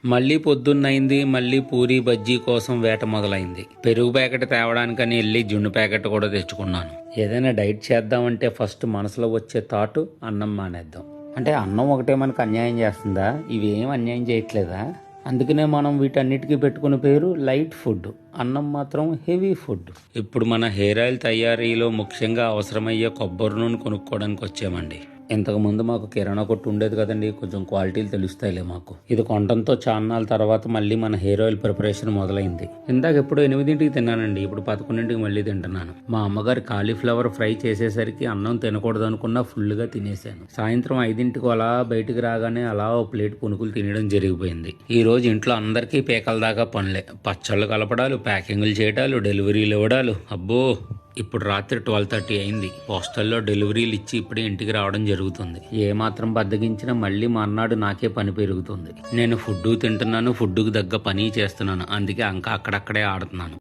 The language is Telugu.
మళ్ళీ పొద్దున్నయింది. మళ్ళీ పూరీ బజ్జీ కోసం వేట మొదలైంది. పెరుగు ప్యాకెట్ తేవడానికని వెళ్ళి జున్ను ప్యాకెట్ కూడా తెచ్చుకున్నాను. ఏదైనా డైట్ చేద్దామంటే ఫస్ట్ మనసులో వచ్చే థాట్ అన్నం మానేద్దాం. అంటే అన్నం ఒకటే మనకు అన్యాయం చేస్తుందా? ఇవేం అన్యాయం చేయట్లేదా? అందుకనే మనం వీటన్నిటికీ పెట్టుకున్న పేరు లైట్ ఫుడ్. అన్నం మాత్రం హెవీ ఫుడ్. ఇప్పుడు మన హెయిర్ ఆయిల్ తయారీలో ముఖ్యంగా అవసరమయ్యే కొబ్బరి నూనె కొనుక్కోవడానికి వచ్చామండి. ఇంతకుముందు మాకు కిరాణా కొట్టు ఉండేది కదండి, కొంచెం క్వాలిటీలు తెలుస్తాయిలే మాకు. ఇది కొనడంతో చాన్నాళ్ళ తర్వాత మళ్ళీ మన హెయిర్ ఆయిల్ ప్రిపరేషన్ మొదలైంది. ఇందాక ఎప్పుడు 8ంటికి తిన్నానండి, ఇప్పుడు 11ంటికి మళ్ళీ తింటున్నాను. మా అమ్మగారు కాలీఫ్లవర్ ఫ్రై చేసేసరికి అన్నం తినకూడదు అనుకున్నా ఫుల్గా తినేసాను. సాయంత్రం 5ంటికి అలా బయటికి రాగానే అలా ఓ ప్లేట్ పునుకులు తినడం జరిగిపోయింది. ఈ రోజు ఇంట్లో అందరికీ పేకల దాకా పనులే. పచ్చళ్ళు కలపడాలు, ప్యాకింగ్లు చేయడాలు, డెలివరీలు ఇవ్వడాలు. అబ్బో, ఇప్పుడు రాత్రి 12:30 అయింది. పోస్టల్లో డెలివరీలు ఇచ్చి ఇప్పుడే ఇంటికి రావడం జరుగుతుంది. ఏ మాత్రం బద్దగించినా మళ్ళీ మర్నాడు నాకే పని పెరుగుతుంది. నేను ఫుడ్ తింటున్నాను, ఫుడ్కు తగ్గ పని చేస్తున్నాను. అందుకే ఇంకా అక్కడక్కడే ఆడుతున్నాను.